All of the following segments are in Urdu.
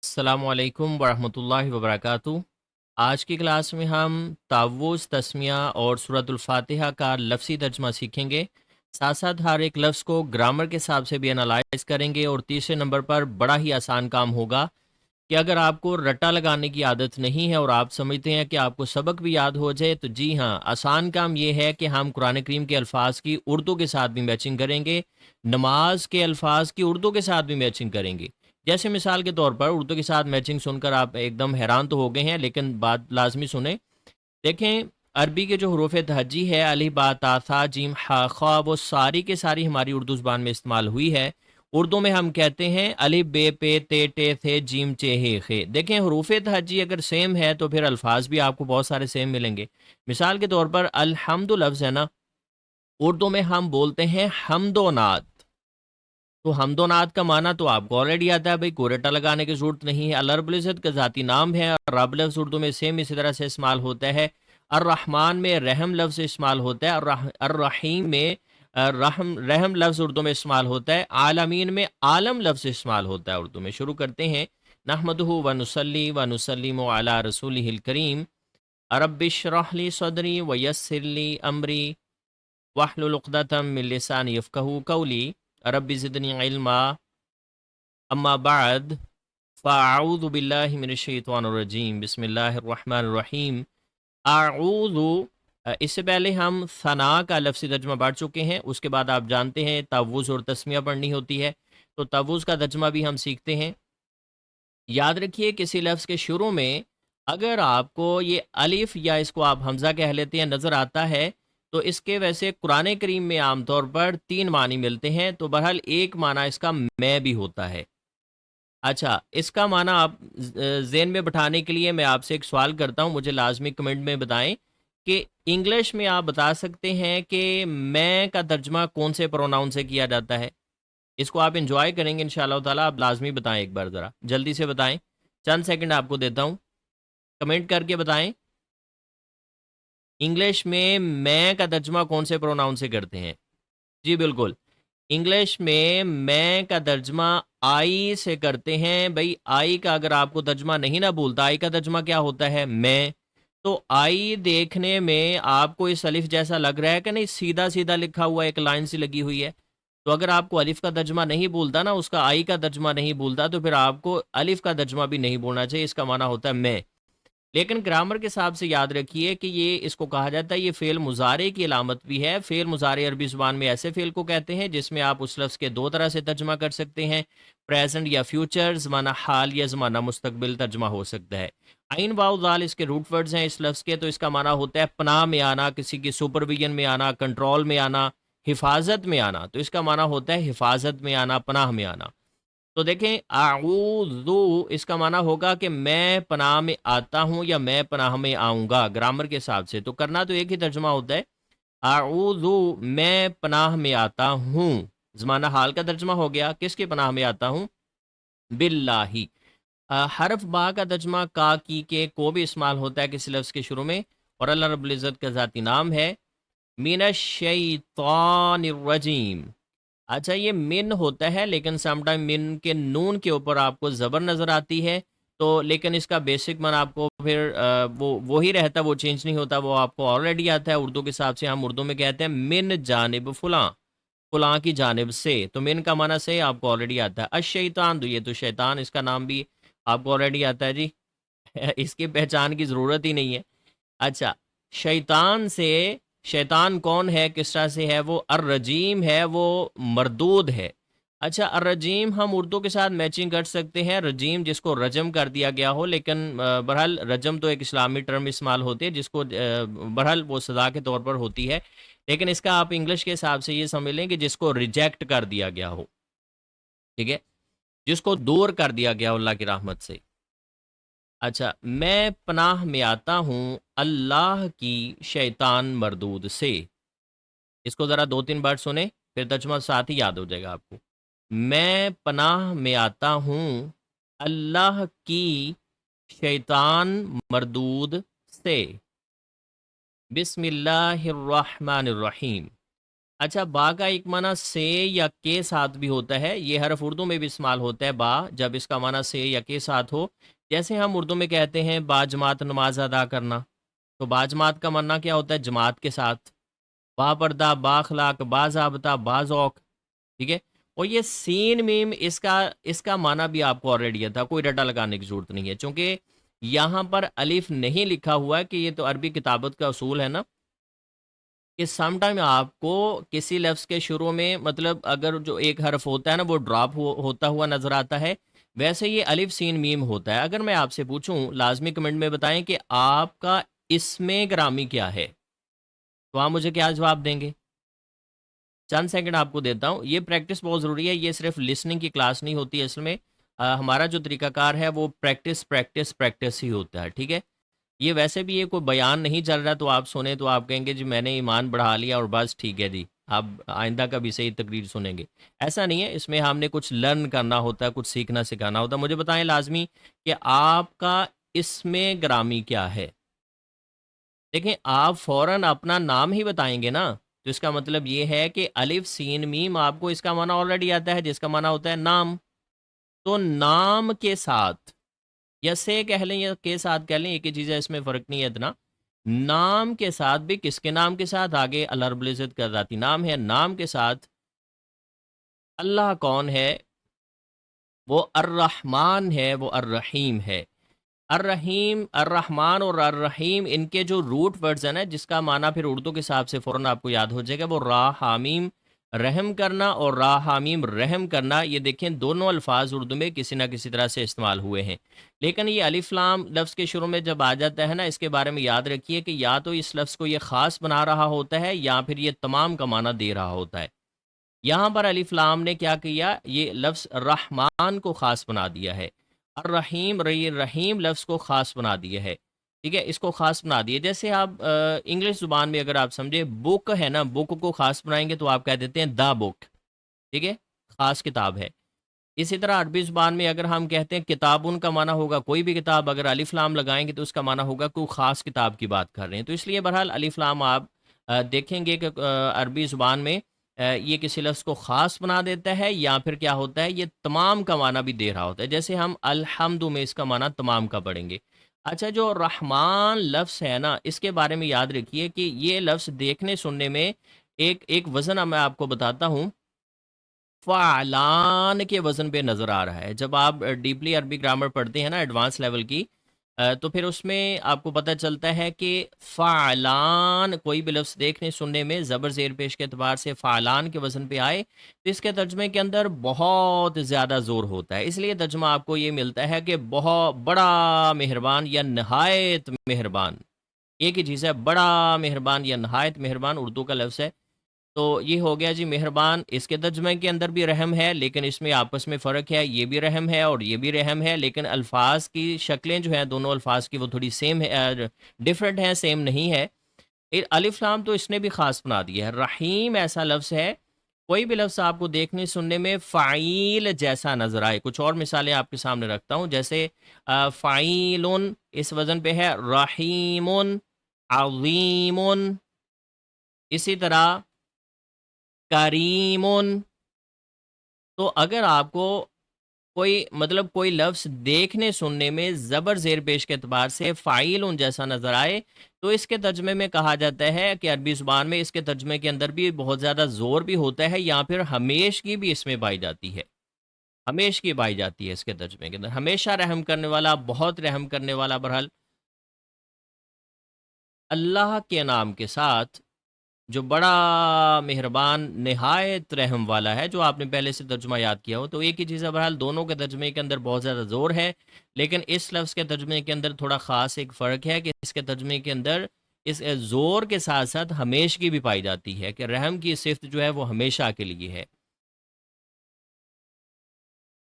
السلام علیکم ورحمۃ اللہ وبرکاتہ۔ آج کی کلاس میں ہم تعوذ، تسمیہ اور سورۃ الفاتحہ کا لفظی ترجمہ سیکھیں گے، ساتھ ساتھ ہر ایک لفظ کو گرامر کے حساب سے بھی انالائز کریں گے، اور تیسرے نمبر پر بڑا ہی آسان کام ہوگا کہ اگر آپ کو رٹا لگانے کی عادت نہیں ہے اور آپ سمجھتے ہیں کہ آپ کو سبق بھی یاد ہو جائے، تو جی ہاں، آسان کام یہ ہے کہ ہم قرآن کریم کے الفاظ کی اردو کے ساتھ بھی میچنگ کریں گے، نماز کے الفاظ کی اردو کے ساتھ بھی میچنگ کریں گے۔ جیسے مثال کے طور پر اردو کے ساتھ میچنگ سن کر آپ ایک دم حیران تو ہو گئے ہیں، لیکن بات لازمی سنیں۔ دیکھیں، عربی کے جو حروف تہجی ہے، الف با تا ثا جیم ح خا، وہ ساری کے ساری ہماری اردو زبان میں استعمال ہوئی ہے۔ اردو میں ہم کہتے ہیں الف بے پے تے ٹے تھے جیم چے ہے خے۔ دیکھیں، حروف تہجی اگر سیم ہے تو پھر الفاظ بھی آپ کو بہت سارے سیم ملیں گے۔ مثال کے طور پر الحمد لفظ ہے نا، اردو میں ہم بولتے ہیں حمد و نعت۔ تو حمد و نعت کا معنی تو آپ کو آلریڈی آتا ہے، بھائی کوئی رٹا لگانے کی ضرورت نہیں ہے۔ اللہ رب العزت کا ذاتی نام ہے، اور رب لفظ اردو میں سیم اسی طرح سے استعمال ہوتا ہے۔ الرحمن میں رحم لفظ استعمال ہوتا ہے، الرحیم میں رحم لفظ اردو میں استعمال ہوتا ہے۔ عالمین میں عالم لفظ استعمال ہوتا ہے اردو میں۔ شروع کرتے ہیں۔ نحمدہ و نصلی و نسلم علی رسولہ الکریم، رب اشرح لی صدری ویسر لی امری واحلل عقدۃ من لسانی یفقہوا قولی، رب زدنی علما، اما بعد فاعوذ باللہ من الشیطان الرجیم، بسم اللہ الرحمن الرحیم۔ اعوذ، اس سے پہلے ہم ثنا کا لفظی ترجمہ پڑھ چکے ہیں، اس کے بعد آپ جانتے ہیں تعوذ اور تسمیہ پڑھنی ہوتی ہے، تو تعوذ کا ترجمہ بھی ہم سیکھتے ہیں۔ یاد رکھیے، کسی لفظ کے شروع میں اگر آپ کو یہ الف یا اس کو آپ حمزہ کہہ لیتے ہیں نظر آتا ہے، تو اس کے ویسے قرآن کریم میں عام طور پر 3 معنی ملتے ہیں، تو بہرحال ایک معنی اس کا میں بھی ہوتا ہے۔ اچھا، اس کا معنی آپ ذہن میں بٹھانے کے لیے میں آپ سے ایک سوال کرتا ہوں، مجھے لازمی کمنٹ میں بتائیں کہ انگلش میں آپ بتا سکتے ہیں کہ میں کا ترجمہ کون سے پروناؤن سے کیا جاتا ہے؟ اس کو آپ انجوائے کریں گے انشاءاللہ تعالیٰ، آپ لازمی بتائیں، ایک بار ذرا جلدی سے بتائیں، چند سیکنڈ آپ کو دیتا ہوں، کمنٹ کر کے بتائیں انگلش میں کا ترجمہ کون سے پروناؤن سے کرتے ہیں؟ جی بالکل، انگلش میں کا ترجمہ آئی سے کرتے ہیں۔ بھائی آئی کا اگر آپ کو ترجمہ نہیں نہ بھولتا، آئی کا ترجمہ کیا ہوتا ہے؟ میں۔ تو آئی دیکھنے میں آپ کو اس الف جیسا لگ رہا ہے کہ نہیں؟ سیدھا سیدھا لکھا ہوا ایک لائن سی لگی ہوئی ہے۔ تو اگر آپ کو الف کا ترجمہ نہیں بھولتا نا، اس کا آئی کا ترجمہ نہیں بھولتا، تو پھر آپ کو الف کا ترجمہ بھی نہیں بھولنا چاہیے، اس کا معنی ہوتا ہے میں۔ لیکن گرامر کے حساب سے یاد رکھیے کہ یہ اس کو کہا جاتا ہے، یہ فعل مضارع کی علامت بھی ہے۔ فعل مضارع عربی زبان میں ایسے فعل کو کہتے ہیں جس میں آپ اس لفظ کے 2 طرح سے ترجمہ کر سکتے ہیں، پریزنٹ یا فیوچر، زمانہ حال یا زمانہ مستقبل ترجمہ ہو سکتا ہے۔ عین واو ذال اس کے روٹ ورڈز ہیں اس لفظ کے، تو اس کا معنی ہوتا ہے پناہ میں آنا، کسی کی سپرویژن میں آنا، کنٹرول میں آنا، حفاظت میں آنا۔ تو اس کا معنی ہوتا ہے حفاظت میں آنا، پناہ میں آنا۔ تو دیکھیں، اعوذ، اس کا معنی ہوگا کہ میں پناہ میں آتا ہوں یا میں پناہ میں آؤں گا گرامر کے حساب سے، تو کرنا تو ایک ہی ترجمہ ہوتا ہے، اعوذ، میں پناہ میں آتا ہوں۔ زمانہ حال کا ترجمہ ہو گیا، کس کے پناہ میں آتا ہوں؟ باللہ۔ حرف با کا ترجمہ کا، کی، کے، کو بھی استعمال ہوتا ہے کسی لفظ کے شروع میں، اور اللہ رب العزت کا ذاتی نام ہے من الشیطان الرجیم۔ اچھا، یہ من ہوتا ہے، لیکن سم ٹائم من کے نون کے اوپر آپ کو زبر نظر آتی ہے، تو لیکن اس کا بیسک من آپ کو پھر وہی رہتا، وہ چینج نہیں ہوتا، وہ آپ کو آلریڈی آتا ہے اردو کے حساب سے۔ ہم اردو میں کہتے ہیں من جانب فلاں، فلاں کی جانب سے، تو من کا معنی سے آپ کو آلریڈی آتا ہے۔ الشیطان، تو یہ تو شیطان، اس کا نام بھی آپ کو آلریڈی آتا ہے جی، اس کی پہچان کی ضرورت ہی نہیں ہے۔ اچھا، شیطان سے، شیطان کون ہے، کس طرح سے ہے؟ وہ الرجیم ہے، وہ مردود ہے۔ اچھا، الرجیم ہم اردو کے ساتھ میچنگ کر سکتے ہیں، رجیم جس کو رجم کر دیا گیا ہو، لیکن بہرحال رجم تو ایک اسلامی ٹرم استعمال ہوتی ہے جس کو بہرحال وہ سزا کے طور پر ہوتی ہے، لیکن اس کا آپ انگلش کے حساب سے یہ سمجھ لیں کہ جس کو ریجیکٹ کر دیا گیا ہو، ٹھیک ہے، جس کو دور کر دیا گیا ہو اللہ کی رحمت سے۔ اچھا، میں پناہ میں آتا ہوں اللہ کی شیطان مردود سے۔ اس کو ذرا 2-3 بار سنیں، پھر ترجمہ ساتھ ہی یاد ہو جائے گا آپ کو۔ میں پناہ میں آتا ہوں اللہ کی شیطان مردود سے۔ بسم اللہ الرحمن الرحیم۔ اچھا با کا ایک معنی سے یا کے ساتھ بھی ہوتا ہے، یہ حرف اردو میں بھی استعمال ہوتا ہے با، جب اس کا معنی سے یا کے ساتھ ہو. جیسے ہم اردو میں کہتے ہیں با جماعت نماز ادا کرنا، تو با جماعت کا معنی کیا ہوتا ہے؟ جماعت کے ساتھ. با پردہ، با اخلاق، با ضابطہ، با ذوق. ٹھیک ہے. اور یہ سین میم اس کا معنی بھی آپ کو آلریڈی تھا، کوئی رٹا لگانے کی ضرورت نہیں ہے، چونکہ یہاں پر الف نہیں لکھا ہوا ہے، کہ یہ تو عربی کتابت کا اصول ہے نا، کہ سم ٹائم آپ کو کسی لفظ کے شروع میں مطلب اگر جو ایک حرف ہوتا ہے نا وہ ڈراپ ہوتا ہوا نظر آتا ہے، ویسے یہ الف سین میم ہوتا ہے. اگر میں آپ سے پوچھوں لازمی کمنٹ میں بتائیں کہ آپ کا اسم گرامی کیا ہے، تو آپ مجھے کیا جواب دیں گے؟ چند سیکنڈ آپ کو دیتا ہوں. یہ پریکٹس بہت ضروری ہے، یہ صرف لسننگ کی کلاس نہیں ہوتی ہے. اصل میں ہمارا جو طریقہ کار ہے وہ پریکٹس پریکٹس پریکٹس ہی ہوتا ہے. ٹھیک ہے. یہ ویسے بھی یہ کوئی بیان نہیں چل رہا تو آپ سنیں تو آپ کہیں گے جی میں نے ایمان بڑھا لیا اور بس ٹھیک ہے جی آپ آئندہ کا بھی صحیح تقریر سنیں گے. ایسا نہیں ہے، اس میں ہم نے کچھ لرن کرنا ہوتا ہے، کچھ سیکھنا سکھانا ہوتا ہے. مجھے بتائیں لازمی کہ آپ کا اسم گرامی کیا ہے. دیکھیں آپ فوراً اپنا نام ہی بتائیں گے نا، تو اس کا مطلب یہ ہے کہ الف سین میم آپ کو اس کا معنی آلریڈی آتا ہے، جس کا معنی ہوتا ہے نام. تو نام کے ساتھ یا سے کہہ لیں یا کے ساتھ کہہ لیں، ایک ہی چیز ہے، اس میں فرق نہیں ہے اتنا. نام کے ساتھ بھی کس کے نام کے ساتھ؟ آگے اللہ رب العزت کا ذاتی نام ہے، نام کے ساتھ اللہ کون ہے؟ وہ الرحمن ہے، وہ الرحیم ہے. الرحیم، الرحمن اور الرحیم ان کے جو روٹ ورڈز ہیں نا، جس کا معنی پھر اردو کے حساب سے فوراً آپ کو یاد ہو جائے گا، وہ را حامیم رحم کرنا اور را حامیم رحم کرنا. یہ دیکھیں دونوں الفاظ اردو میں کسی نہ کسی طرح سے استعمال ہوئے ہیں. لیکن یہ الف لام لفظ کے شروع میں جب آ جاتا ہے نا، اس کے بارے میں یاد رکھیے کہ یا تو اس لفظ کو یہ خاص بنا رہا ہوتا ہے یا پھر یہ تمام کا معنی دے رہا ہوتا ہے. یہاں پر الف لام نے کیا کیا؟ یہ لفظ رحمان کو خاص بنا دیا ہے. الرحیم رحیم لفظ کو خاص بنا دیا ہے. ٹھیک ہے، اس کو خاص بنا دیا. جیسے آپ انگلش زبان میں اگر آپ سمجھے بک ہے نا، بک کو خاص بنائیں گے تو آپ کہہ دیتے ہیں دا بک. ٹھیک ہے، خاص کتاب ہے. اسی طرح عربی زبان میں اگر ہم کہتے ہیں کتاب، ان کا معنی ہوگا کوئی بھی کتاب. اگر الف لام لگائیں گے تو اس کا معنی ہوگا کوئی خاص کتاب کی بات کر رہے ہیں. تو اس لیے بہرحال الف لام آپ دیکھیں گے کہ عربی زبان میں یہ کسی لفظ کو خاص بنا دیتا ہے یا پھر کیا ہوتا ہے، یہ تمام کا معنی بھی دے رہا ہوتا ہے. جیسے ہم الحمد میں اس کا معنی تمام کا پڑھیں گے. اچھا، جو رحمان لفظ ہے نا، اس کے بارے میں یاد رکھیے کہ یہ لفظ دیکھنے سننے میں ایک وزن میں آپ کو بتاتا ہوں، فعلان کے وزن پہ نظر آ رہا ہے. جب آپ ڈیپلی عربی گرامر پڑھتے ہیں نا ایڈوانس لیول کی، تو پھر اس میں آپ کو پتہ چلتا ہے کہ فعلان کوئی بھی لفظ دیکھنے سننے میں زبر زیر پیش کے اعتبار سے فعلان کے وزن پہ آئے تو اس کے ترجمے کے اندر بہت زیادہ زور ہوتا ہے. اس لیے ترجمہ آپ کو یہ ملتا ہے کہ بہت بڑا مہربان یا نہایت مہربان. ایک ہی چیز ہے، بڑا مہربان یا نہایت مہربان اردو کا لفظ ہے. تو یہ ہو گیا جی مہربان. اس کے ترجمے کے اندر بھی رحم ہے، لیکن اس میں آپس میں فرق ہے. یہ بھی رحم ہے اور یہ بھی رحم ہے، لیکن الفاظ کی شکلیں جو ہیں دونوں الفاظ کی وہ تھوڑی سیم ہے، ڈفرینٹ ہیں، سیم نہیں ہے. الف لام تو اس نے بھی خاص بنا دیا ہے. رحیم ایسا لفظ ہے، کوئی بھی لفظ آپ کو دیکھنے سننے میں فعیل جیسا نظر آئے. کچھ اور مثالیں آپ کے سامنے رکھتا ہوں، جیسے فعیلن اس وزن پہ ہے، رحیم، عظیم. اسی طرح کریم. تو اگر آپ کو کوئی لفظ دیکھنے سننے میں زبر زیر پیش کے اعتبار سے فاعل جیسا نظر آئے تو اس کے ترجمے میں کہا جاتا ہے کہ عربی زبان میں اس کے ترجمے کے اندر بھی بہت زیادہ زور بھی ہوتا ہے، یا پھر ہمیشگی بھی اس میں پائی جاتی ہے. ہمیشگی پائی جاتی ہے اس کے ترجمے کے اندر، ہمیشہ رحم کرنے والا، بہت رحم کرنے والا. بہرحال اللہ کے نام کے ساتھ جو بڑا مہربان نہایت رحم والا ہے، جو آپ نے پہلے سے ترجمہ یاد کیا ہو، تو ایک ہی چیز ہے. بہرحال دونوں کے ترجمے کے اندر بہت زیادہ زور ہے، لیکن اس لفظ کے ترجمے کے اندر تھوڑا خاص ایک فرق ہے کہ اس کے ترجمے کے اندر اس زور کے ساتھ ساتھ ہمیشگی بھی پائی جاتی ہے، کہ رحم کی صفت جو ہے وہ ہمیشہ کے لیے ہے.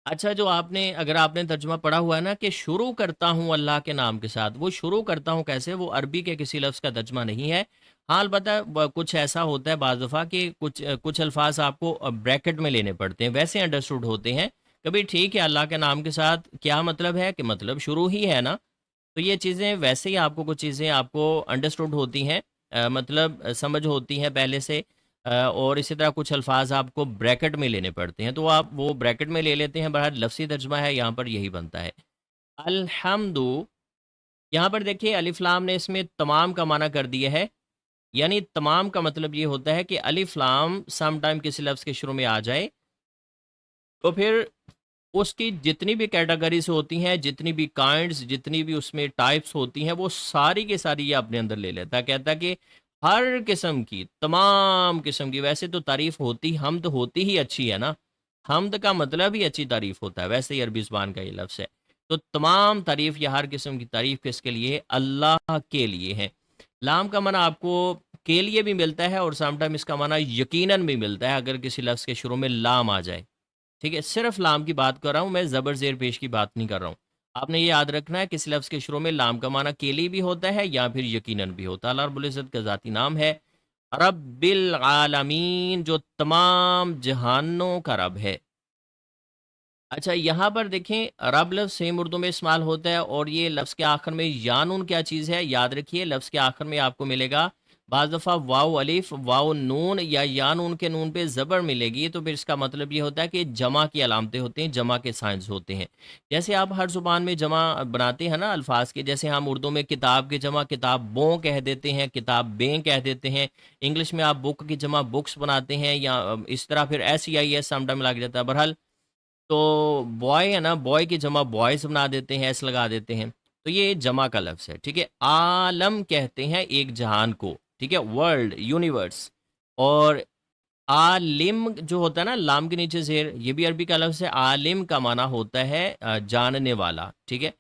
اچھا، جو اگر آپ نے ترجمہ پڑھا ہوا ہے نا کہ شروع کرتا ہوں اللہ کے نام کے ساتھ، وہ شروع کرتا ہوں کیسے؟ وہ عربی کے کسی لفظ کا ترجمہ نہیں ہے. ہاں البتہ کچھ ایسا ہوتا ہے بعض دفعہ کہ کچھ الفاظ آپ کو بریکٹ میں لینے پڑتے ہیں، ویسے انڈرسٹوڈ ہوتے ہیں. کبھی ٹھیک ہے اللہ کے نام کے ساتھ کیا مطلب ہے کہ مطلب شروع ہی ہے نا، تو یہ چیزیں ویسے ہی آپ کو کچھ چیزیں آپ کو انڈرسٹوڈ ہوتی ہیں، مطلب سمجھ ہوتی ہیں پہلے سے. اور اسی طرح کچھ الفاظ آپ کو بریکٹ میں لینے پڑتے ہیں، تو آپ وہ بریکٹ میں لے لیتے ہیں، بہرحال لفظی ترجمہ ہے یہاں پر یہی بنتا ہے۔ الحمد، یہاں پر دیکھیے الف لام نے اس میں تمام کا معنی کر دیا ہے، یعنی تمام کا مطلب یہ ہوتا ہے کہ الف لام سم ٹائم کسی لفظ کے شروع میں آ جائے تو پھر اس کی جتنی بھی کیٹیگریز ہوتی ہیں، جتنی بھی کائنڈز، جتنی بھی اس میں ٹائپس ہوتی ہیں، وہ ساری کی ساری یہ اپنے اندر لے لیتا ہے، کہتا ہے کہ ہر قسم کی، تمام قسم کی، ویسے تو تعریف ہوتی، حمد ہوتی ہی اچھی ہے نا، حمد کا مطلب ہی اچھی تعریف ہوتا ہے، ویسے ہی عربی زبان کا یہ لفظ ہے، تو تمام تعریف یا ہر قسم کی تعریف کس کے لیے؟ اللہ کے لیے ہے۔ لام کا معنی آپ کو کے لیے بھی ملتا ہے اور سم ٹائم اس کا معنی یقیناً بھی ملتا ہے اگر کسی لفظ کے شروع میں لام آ جائے، ٹھیک ہے، صرف لام کی بات کر رہا ہوں میں، زبر زیر پیش کی بات نہیں کر رہا ہوں۔ آپ نے یہ یاد رکھنا ہے کسی لفظ کے شروع میں لام کا معنی کے لیے بھی ہوتا ہے یا پھر یقیناً بھی ہوتا ہے۔ اللہ رب العزت کا ذاتی نام ہے رب العالمین، جو تمام جہانوں کا رب ہے۔ اچھا یہاں پر دیکھیں رب لفظ سیم اردو میں استعمال ہوتا ہے اور یہ لفظ کے آخر میں یا نون کیا چیز ہے یاد رکھیے، لفظ کے آخر میں آپ کو ملے گا بعض دفعہ واو الف واو نون یا نون کے نون پہ زبر ملے گی، تو پھر اس کا مطلب یہ ہوتا ہے کہ جمع کی علامتیں ہوتی ہیں، جمع کے سائنس ہوتے ہیں۔ جیسے آپ ہر زبان میں جمع بناتے ہیں نا الفاظ کے، جیسے ہم اردو میں کتاب کی جمع کتابوں کہہ دیتے ہیں، کتابیں کہہ دیتے ہیں، انگلش میں آپ بک کی جمع بکس بناتے ہیں، یا اس طرح پھر S E I S some time لگ جاتا ہے۔ بہرحال تو بوائے ہے نا، بوائے کی جمع بوائز بنا دیتے ہیں، ایس لگا دیتے ہیں، تو یہ جمع کا لفظ ہے، ٹھیک ہے۔ عالم کہتے ہیں ایک جہان کو، ٹھیک ہے، ورلڈ، یونیورس۔ اور عالم جو ہوتا ہے نا لام کے نیچے زیر، یہ بھی عربی کا لفظ ہے، عالم کا معنی ہوتا ہے جاننے والا، ٹھیک ہے۔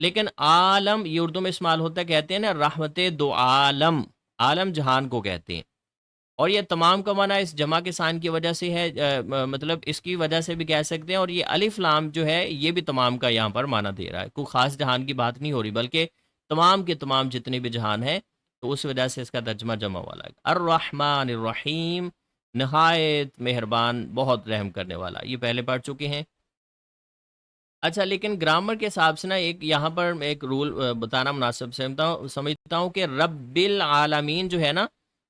لیکن عالم یہ اردو میں استعمال ہوتا ہے، کہتے ہیں نا رحمت دو عالم، عالم جہان کو کہتے ہیں۔ اور یہ تمام کا معنی اس جمع کے سائن کی وجہ سے ہے، مطلب اس کی وجہ سے بھی کہہ سکتے ہیں، اور یہ الف لام جو ہے یہ بھی تمام کا یہاں پر معنی دے رہا ہے، کوئی خاص جہان کی بات نہیں ہو رہی بلکہ تمام کے تمام جتنے بھی جہان ہیں، تو اس وجہ سے اس کا ترجمہ جمع والا ہے۔ الرحمن الرحیم، نہایت مہربان، بہت رحم کرنے والا، یہ پہلے پڑھ چکے ہیں۔ اچھا لیکن گرامر کے حساب سے نا ایک یہاں پر میں ایک رول بتانا مناسب سمجھتا ہوں کہ رب العالمین جو ہے نا،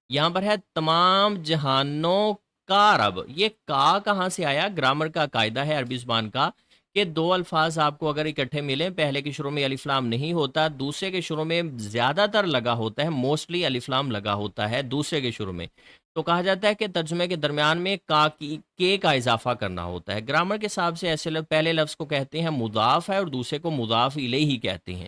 یہاں پر ہے تمام جہانوں کا رب۔ یہ کا کہاں سے آیا؟ گرامر کا قاعدہ ہے عربی زبان کا کہ دو الفاظ آپ کو اگر اکٹھے ملیں، پہلے کے شروع میں الف لام نہیں ہوتا، دوسرے کے شروع میں زیادہ تر لگا ہوتا ہے، موسٹلی الف لام لگا ہوتا ہے دوسرے کے شروع میں، تو کہا جاتا ہے کہ ترجمے کے درمیان میں کا کی کے کا اضافہ کرنا ہوتا ہے۔ گرامر کے حساب سے ایسے پہلے لفظ کو کہتے ہیں مضاف ہے اور دوسرے کو مضاف الیہ کہتے ہیں۔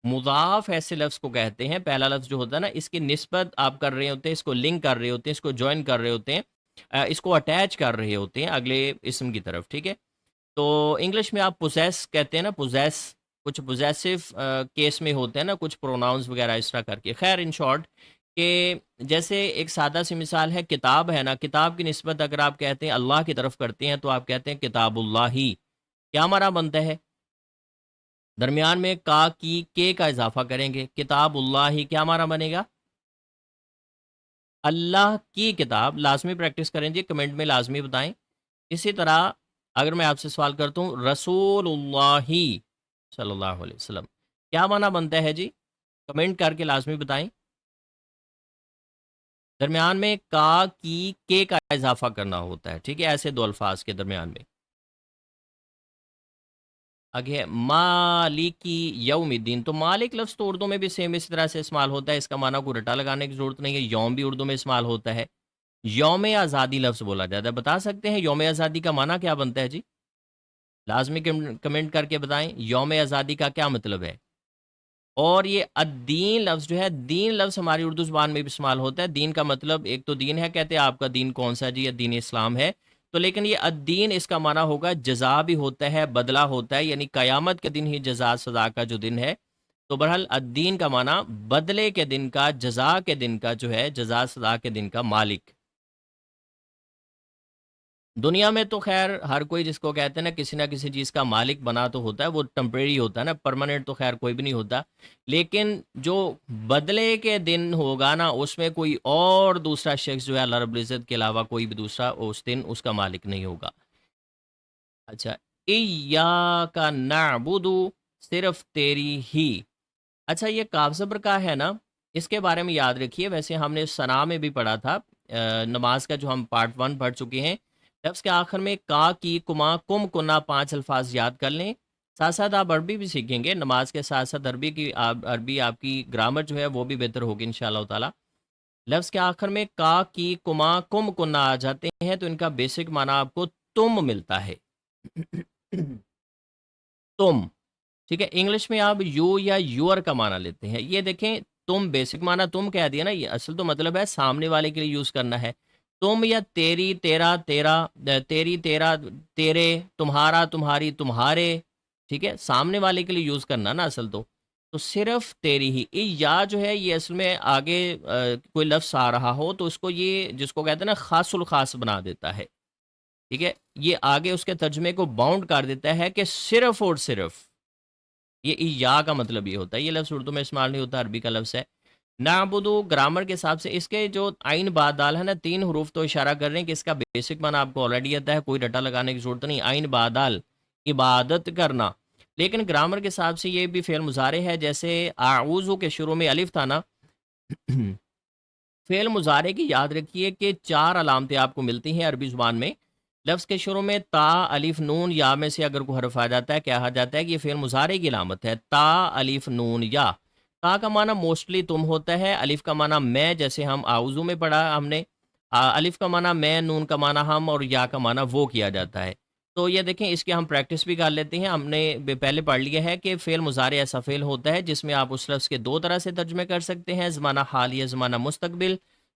مضاف ایسے لفظ کو کہتے ہیں، پہلا لفظ جو ہوتا ہے نا اس کی نسبت آپ کر رہے ہوتے ہیں، اس کو لنک کر رہے ہوتے ہیں، اس کو جوائن کر رہے ہوتے ہیں، اس کو اٹیچ کر رہے ہوتے ہیں اگلے اسم کی طرف، ٹھیک ہے۔ تو انگلش میں آپ پوزیس کہتے ہیں نا، پوزیس، کچھ پوزیسو کیس میں ہوتے ہیں نا کچھ پروناؤنس وغیرہ اس طرح کر کے، خیر ان شارٹ کہ جیسے ایک سادہ سی مثال ہے، کتاب ہے نا، کتاب کی نسبت اگر آپ کہتے ہیں اللہ کی طرف کرتے ہیں تو آپ کہتے ہیں کتاب اللہ ہی، کیا ہمارا بنتا ہے؟ درمیان میں کا کی کے کا اضافہ کریں گے، کتاب اللہ ہی، کیا ہمارا بنے گا؟ اللہ کی کتاب، لازمی پریکٹس کریں جی، کمنٹ میں لازمی بتائیں۔ اسی طرح اگر میں آپ سے سوال کرتا ہوں رسول اللہ صلی اللہ علیہ وسلم، کیا معنی بنتا ہے جی؟ کمنٹ کر کے لازمی بتائیں۔ درمیان میں کا کی کے کا اضافہ کرنا ہوتا ہے، ٹھیک ہے، ایسے دو الفاظ کے درمیان میں۔ آگے ہے مالکی یوم الدین، تو مالک لفظ تو اردو میں بھی سیم اس طرح سے استعمال ہوتا ہے، اس کا معنی کو رٹا لگانے کی ضرورت نہیں ہے، یوم بھی اردو میں استعمال ہوتا ہے، یوم آزادی لفظ بولا جاتا ہے، بتا سکتے ہیں یوم آزادی کا معنی کیا بنتا ہے جی؟ لازمی کمنٹ کر کے بتائیں یوم آزادی کا کیا مطلب ہے۔ اور یہ الدین لفظ جو ہے، دین لفظ ہماری اردو زبان میں بھی استعمال ہوتا ہے، دین کا مطلب ایک تو دین ہے، کہتے ہیں آپ کا دین کون سا جی؟ دین اسلام ہے، تو لیکن یہ الدین اس کا معنی ہوگا جزا بھی ہوتا ہے، بدلہ ہوتا ہے، یعنی قیامت کے دن ہی جزا سزا کا جو دن ہے، تو بہرحال الدین کا معنی بدلے کے دن کا، جزا کے دن کا جو ہے، جزا سزا کے دن کا مالک۔ دنیا میں تو خیر ہر کوئی جس کو کہتے ہیں نا کسی نہ کسی چیز کا مالک بنا تو ہوتا ہے، وہ ٹمپریری ہوتا ہے نا، پرماننٹ تو خیر کوئی بھی نہیں ہوتا، لیکن جو بدلے کے دن ہوگا نا اس میں کوئی اور دوسرا شخص جو ہے اللہ رب العزت کے علاوہ کوئی بھی دوسرا اس دن اس کا مالک نہیں ہوگا۔ اچھا، ایاک نعبد، صرف تیری ہی۔ اچھا یہ کاف زبر کا ہے نا، اس کے بارے میں یاد رکھیے، ویسے ہم نے ثنا میں بھی پڑھا تھا، نماز کا جو ہم پارٹ 1 پڑھ چکے ہیں، لفظ کے آخر میں کا، کی، کما، کم، کنا 5 الفاظ یاد کر لیں۔ ساتھ ساتھ آپ عربی بھی سیکھیں گے، نماز کے ساتھ ساتھ عربی آپ کی گرامر جو ہے وہ بھی بہتر ہوگی انشاءاللہ تعالی۔ لفظ کے آخر میں کا، کی، کما، کم، کنا آ جاتے ہیں تو ان کا بیسک معنی آپ کو تم ملتا ہے۔ تم، ٹھیک ہے۔ انگلش میں آپ یو یا یور کا معنی لیتے ہیں۔ یہ دیکھیں، تم بیسک معنی تم کہہ دیا نا، یہ اصل تو مطلب ہے سامنے والے کے لیے یوز کرنا ہے۔ تم یا تیری، تیرا، تیرا، تیری، تیرا، تیرے، تمہارا، تمہاری، تمہارے، ٹھیک ہے، سامنے والے کے لیے یوز کرنا نا اصل تو صرف تیری ہی یا جو ہے یہ اصل میں آگے کوئی لفظ آ رہا ہو تو اس کو یہ جس کو کہتے ہیں نا خاص الخاص بنا دیتا ہے، ٹھیک ہے، یہ آگے اس کے ترجمے کو باؤنڈ کر دیتا ہے کہ صرف اور صرف یہ یا کا مطلب یہ ہوتا ہے۔ یہ لفظ اردو میں استعمال نہیں ہوتا، عربی کا لفظ ہے۔ نعبدو گرامر کے حساب سے اس کے جو عین با دال ہے نا، 3 حروف تو اشارہ کر رہے ہیں کہ اس کا بیسک معنی آپ کو آلریڈی آتا ہے، کوئی رٹا لگانے کی ضرورت نہیں۔ عین با دال، عبادت کرنا۔ لیکن گرامر کے حساب سے یہ بھی فعل مضارع ہے، جیسے اعوذ کے شروع میں الف تھا نا، فعل مضارع کی یاد رکھیے کہ 4 علامتیں آپ کو ملتی ہیں عربی زبان میں۔ لفظ کے شروع میں تا، الف، نون، یا میں سے اگر کوئی حرف آ جاتا ہے، کہا جاتا ہے کہ یہ فعل مضارع کی علامت ہے۔ تا، الف، نون، یا۔ تا کا معنی موسٹلی تم ہوتا ہے، الف کا معنی میں، جیسے ہم اعوذ میں پڑھا ہم نے، الف کا معنی میں، نون کا معنی ہم، اور یا کا معنی وہ کیا جاتا ہے۔ تو یہ دیکھیں، اس کے ہم پریکٹس بھی کر لیتے ہیں۔ ہم نے پہلے پڑھ لیا ہے کہ فعل مضارع ایسا فعل ہوتا ہے جس میں آپ اس لفظ کے 2 طرح سے ترجمے کر سکتے ہیں، زمانہ حال یا زمانہ مستقبل،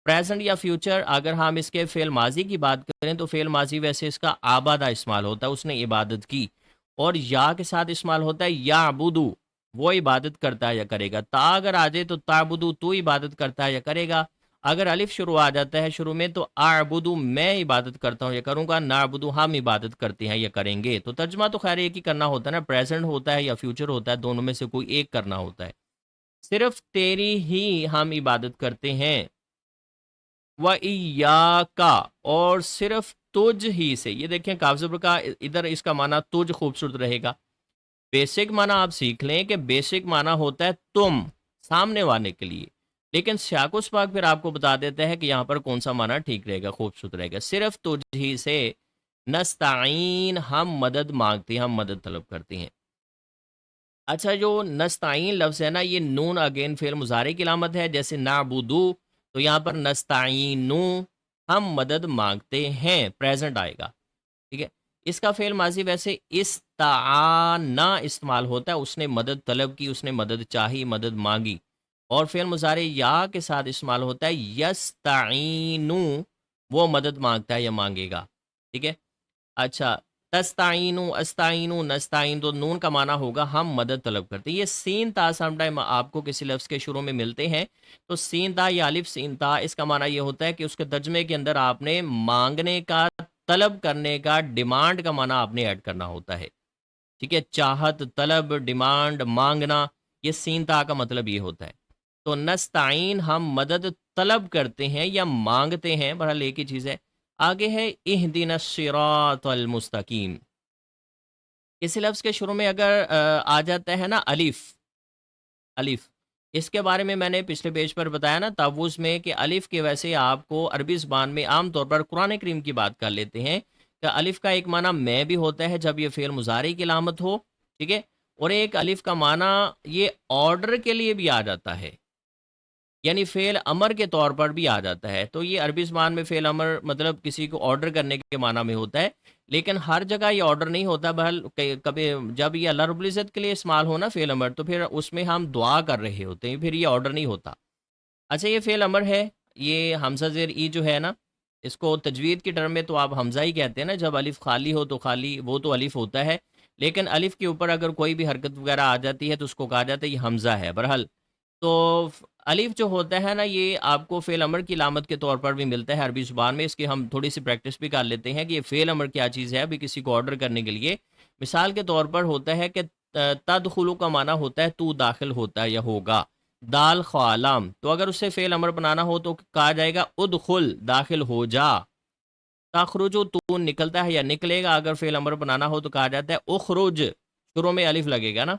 پریزنٹ یا فیوچر۔ اگر ہم اس کے فعل ماضی کی بات کریں تو فعل ماضی ویسے اس کا آبادہ استعمال ہوتا ہے، اس نے عبادت کی، اور یا کے ساتھ استعمال ہوتا ہے یعبدو، وہ عبادت کرتا ہے یا کرے گا۔ تا اگر آ جائے تو تعبدو، تو عبادت کرتا ہے یا کرے گا۔ اگر الف شروع آ جاتا ہے شروع میں تو اعبدو، میں عبادت کرتا ہوں یا کروں گا، نعبدو، ہم عبادت کرتے ہیں یا کریں گے۔ تو ترجمہ تو خیر ایک ہی کرنا ہوتا ہے نا، پریزنٹ ہوتا ہے یا فیوچر ہوتا ہے، دونوں میں سے کوئی ایک کرنا ہوتا ہے۔ صرف تیری ہی ہم عبادت کرتے ہیں، وَإِيَّاكَ، اور صرف تجھ ہی سے۔ یہ دیکھیں کاف زبر کا ادھر اس کا معنی تجھ خوبصورت رہے گا۔ بیسک معنی آپ سیکھ لیں کہ بیسک معنی ہوتا ہے تم، سامنے والے کے لیے، لیکن سیاق و سباق پھر آپ کو بتا دیتا ہے کہ یہاں پر کون سا معنی ٹھیک رہے گا، خوبصورت رہے گا۔ صرف تجھ ہی سے نستعین، ہم مدد مانگتے ہیں، ہم مدد طلب کرتے ہیں۔ اچھا، جو نستعین لفظ ہے نا، یہ نون اگین فعل مضارع کی علامت ہے، جیسے نعبدو، تو یہاں پر نستعینو، ہم مدد مانگتے ہیں، پریزنٹ آئے گا، ٹھیک ہے۔ اس کا فعل ماضی ویسے استعانا استعمال ہوتا ہے، اس نے مدد طلب کی، اس نے مدد چاہی، مدد مانگی۔ اور فعل مضارع یا کے ساتھ استعمال ہوتا ہے یستعینو، وہ مدد مانگتا ہے یا مانگے گا، ٹھیک ہے۔ اچھا، تستعینو، استعینو، نستعین، تو نون کا معنی ہوگا ہم مدد طلب کرتے ہیں۔ یہ سین تا سم ٹائم آپ کو کسی لفظ کے شروع میں ملتے ہیں، تو سین تا یا الف سین تا، اس کا معنی یہ ہوتا ہے کہ اس کے ترجمے کے اندر آپ نے مانگنے کا، طلب کرنے کا، ڈیمانڈ کا معنی آپ نے ایڈ کرنا ہوتا ہے، ٹھیک ہے۔ چاہت، طلب، ڈیمانڈ، مانگنا، یہ سین تا کا مطلب یہ ہوتا ہے۔ تو نستعین، ہم مدد طلب کرتے ہیں یا مانگتے ہیں، بہرحال ایک ہی چیز ہے۔ آگے ہے اہدنا الصراط المستقیم۔ کسی لفظ کے شروع میں اگر آ جاتا ہے نا الف، الف، اس کے بارے میں میں نے پچھلے پیج پر بتایا نا تعوذ میں کہ الف کے ویسے آپ کو عربی زبان میں عام طور پر قرآن کریم کی بات کر لیتے ہیں کہ الف کا ایک معنی میں بھی ہوتا ہے جب یہ فعل مضارع کی علامت ہو، ٹھیک ہے، اور ایک الف کا معنی یہ آرڈر کے لیے بھی آ جاتا ہے، یعنی فعل امر کے طور پر بھی آ جاتا ہے۔ تو یہ عربی زبان میں فعل امر مطلب کسی کو آرڈر کرنے کے معنی میں ہوتا ہے، لیکن ہر جگہ یہ آرڈر نہیں ہوتا۔ بہرحال کبھی جب یہ اللہ رب العزت کے لیے استعمال ہو نا فعل امر، تو پھر اس میں ہم دعا کر رہے ہوتے ہیں، پھر یہ آرڈر نہیں ہوتا۔ اچھا، یہ فعل امر ہے، یہ حمزہ زیر ای جو ہے نا، اس کو تجوید کی ٹرم میں تو آپ حمزہ ہی کہتے ہیں نا، جب الف خالی ہو تو خالی وہ تو الف ہوتا ہے، لیکن الف کے اوپر اگر کوئی بھی حرکت وغیرہ آ جاتی ہے تو اس کو کہا جاتا ہے یہ حمزہ ہے۔ بہرحال تو الف جو ہوتا ہے نا، یہ آپ کو فعل امر کی علامت کے طور پر بھی ملتا ہے عربی زبان میں۔ اس کی ہم تھوڑی سی پریکٹس بھی کر لیتے ہیں کہ یہ فعل امر کیا چیز ہے ابھی کسی کو آرڈر کرنے کے لیے۔ مثال کے طور پر ہوتا ہے کہ تدخلو کا معنی ہوتا ہے تو داخل ہوتا ہے یا ہوگا، دال خوالام، تو اگر اسے فعل امر بنانا ہو تو کہا جائے گا ادخل، داخل ہو جا۔ تخرجو، تو نکلتا ہے یا نکلے گا، اگر فعل امر بنانا ہو تو کہا جاتا ہے اخرج، شروع میں الف لگے گا نا،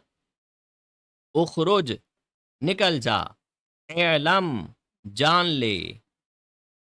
اخرج، نکل جا۔ اعلم، جان لے۔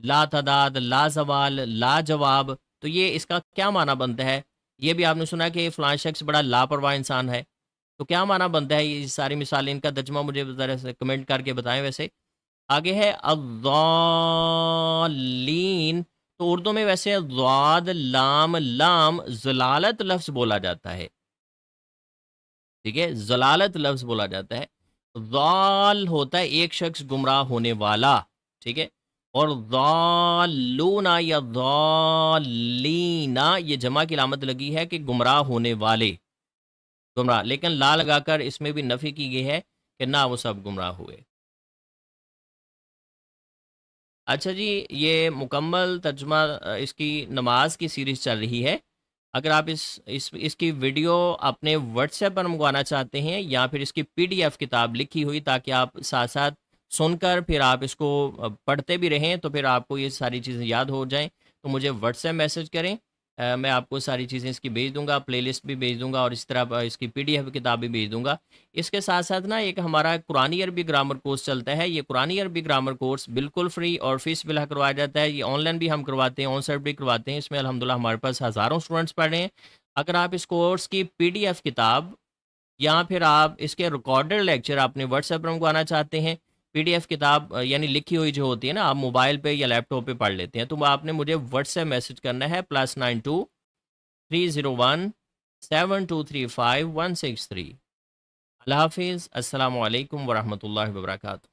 لا تعداد، لا زوال، لا جواب، تو یہ اس کا کیا معنی بنتا ہے؟ یہ بھی آپ نے سنا کہ فلاں شخص بڑا لاپرواہ انسان ہے، تو کیا معنی بنتا ہے یہ ساری مثالیں؟ ان کا ترجمہ مجھے ذرا سے کمنٹ کر کے بتائیں۔ ویسے آگے ہے الضالین، تو اردو میں ویسے ضاد لام لام ضلالت لفظ بولا جاتا ہے، ٹھیک ہے، ضلالت لفظ بولا جاتا ہے۔ ضال ہوتا ہے ایک شخص گمراہ ہونے والا، ٹھیک ہے، اور ضالونا یا ضالینا یہ جمع کی علامت لگی ہے کہ گمراہ ہونے والے، گمراہ، لیکن لا لگا کر اس میں بھی نفی کی گئی ہے کہ نہ وہ سب گمراہ ہوئے۔ اچھا جی، یہ مکمل ترجمہ اس کی نماز کی سیریز چل رہی ہے۔ اگر آپ اس کی ویڈیو اپنے واٹس ایپ پر منگوانا چاہتے ہیں، یا پھر اس کی پی ڈی ایف کتاب لکھی ہوئی، تاکہ آپ ساتھ ساتھ سن کر پھر آپ اس کو پڑھتے بھی رہیں، تو پھر آپ کو یہ ساری چیزیں یاد ہو جائیں، تو مجھے واٹس ایپ میسج کریں، میں آپ کو ساری چیزیں اس کی بھیج دوں گا، پلے لسٹ بھی بھیج دوں گا، اور اس طرح اس کی پی ڈی ایف کتاب بھی بھیج دوں گا۔ اس کے ساتھ ساتھ نا ایک ہمارا قرآنی عربی گرامر کورس چلتا ہے، یہ قرآنی عربی گرامر کورس بالکل فری اور فیس بلا کروایا جاتا ہے۔ یہ آن لائن بھی ہم کرواتے ہیں، آن سائٹ بھی کرواتے ہیں، اس میں الحمدللہ ہمارے پاس ہزاروں اسٹوڈنٹس پڑھ رہے ہیں۔ اگر آپ اس کورس کی پی ڈی ایف کتاب یا پھر آپ اس کے ریکارڈڈ لیکچر اپنے واٹس ایپ پر منگوانا چاہتے ہیں، پی ڈی ایف کتاب یعنی لکھی ہوئی جو ہوتی ہے نا، آپ موبائل پہ یا لیپ ٹاپ پہ پڑھ لیتے ہیں، تو آپ نے مجھے واٹس ایپ میسج کرنا ہے +92 301 7235163۔ اللہ حافظ، السلام علیکم ورحمۃ اللہ وبرکاتہ۔